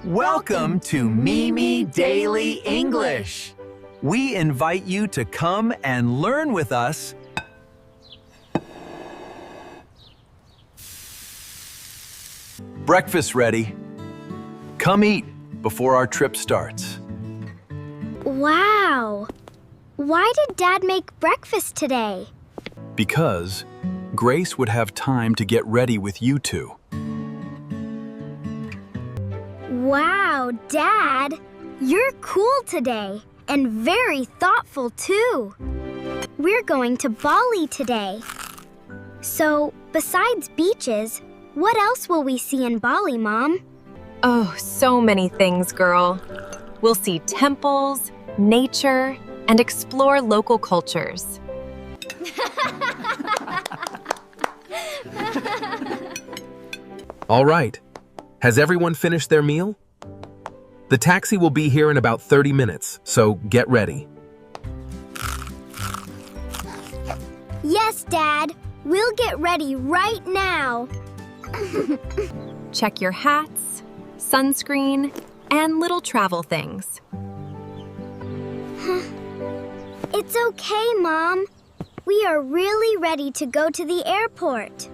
Welcome to Mimi Daily English. We invite you to come and learn with us. Breakfast ready. Come eat before our trip starts. Wow! Why did Dad make breakfast today? Because Grace would have time to get ready with you two. Wow, Dad! You're cool today and very thoughtful too. We're going to Bali today. So, besides beaches, what else will we see in Bali, Mom? Oh, so many things, girl. We'll see temples, nature, and explore local cultures. All right. Has everyone finished their meal? The taxi will be here in about 30 minutes, so get ready. Yes, Dad. We'll get ready right now. Check your hats, sunscreen, and little travel things. It's okay, Mom. We are really ready to go to the airport.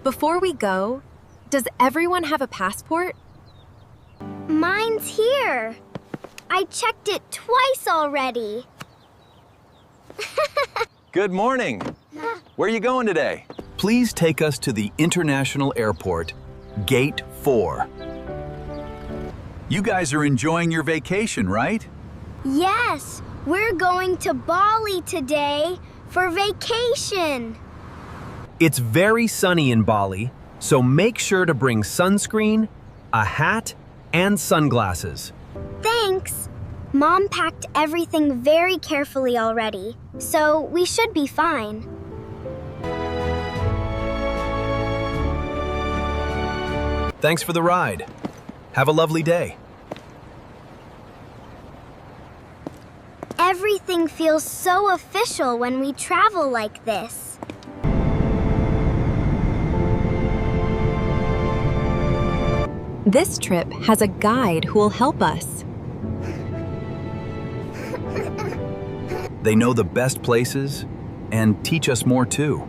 Before we go, does everyone have a passport? Mine's here. I checked it twice already. Good morning. Where are you going today? Please take us to the International Airport, Gate 4. You guys are enjoying your vacation, right? Yes, we're going to Bali today for vacation. It's very sunny in Bali, so make sure to bring sunscreen, a hat, and sunglasses. Thanks. Mom packed everything very carefully already, so we should be fine. Thanks for the ride. Have a lovely day. Everything feels so official when we travel like this. This trip has a guide who will help us. They know the best places and teach us more too.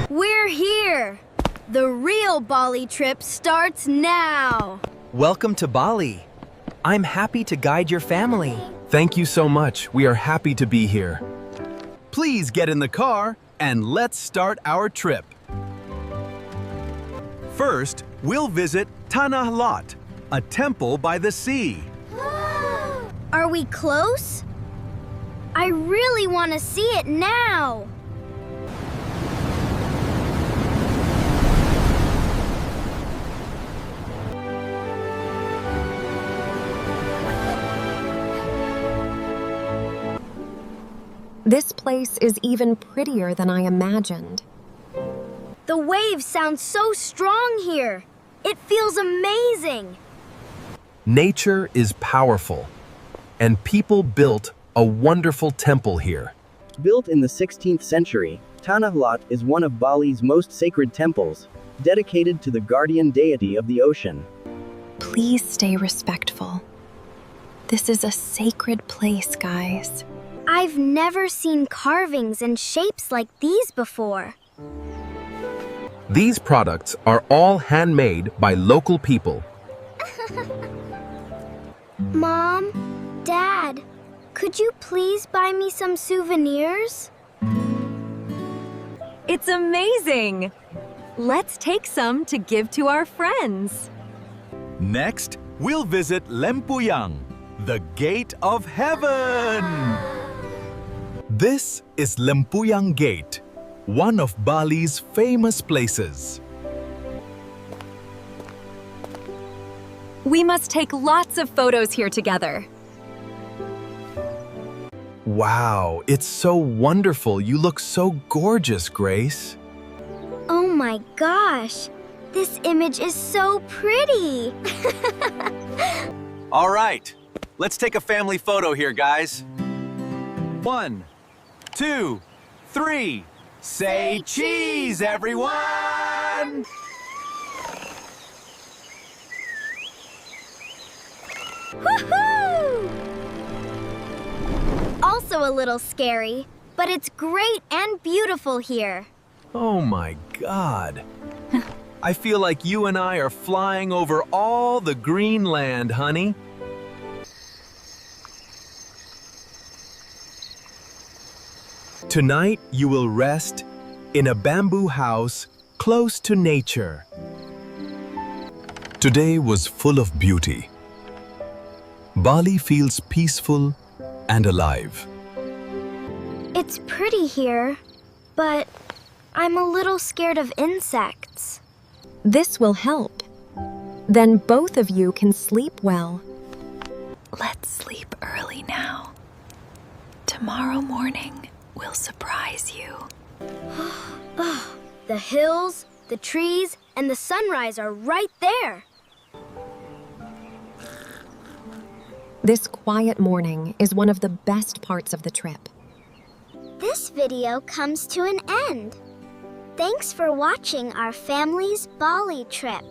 We're here. The real Bali trip starts now. Welcome to Bali. I'm happy to guide your family. Thank you so much. We are happy to be here. Please get in the car and let's start our trip. First, we'll visit Tanah Lot, a temple by the sea. Are we close? I really want to see it now. This place is even prettier than I imagined. The waves sound so strong here. It feels amazing. Nature is powerful, and people built a wonderful temple here. Built in the 16th century, Tanah Lot is one of Bali's most sacred temples, dedicated to the guardian deity of the ocean. Please stay respectful. This is a sacred place, guys. I've never seen carvings and shapes like these before. These products are all handmade by local people. Mom, Dad, could you please buy me some souvenirs? It's amazing! Let's take some to give to our friends. Next, we'll visit Lempuyang, the Gate of Heaven. This is Lempuyang Gate, one of Bali's famous places. We must take lots of photos here together. Wow, it's so wonderful. You look so gorgeous, Grace. Oh my gosh, this image is so pretty. All right, let's take a family photo here, guys. 1, 2, 3, Say cheese, everyone! Woohoo! Also a little scary, but it's great and beautiful here. Oh my God. I feel like you and I are flying over all the green land, honey. Tonight you will rest in a bamboo house close to nature. Today was full of beauty. Bali feels peaceful and alive. It's pretty here, but I'm a little scared of insects. This will help. Then both of you can sleep well. Let's sleep early now. Tomorrow morning, we'll surprise you. The hills, the trees, and the sunrise are right there. This quiet morning is one of the best parts of the trip. This video comes to an end. Thanks for watching our family's Bali trip.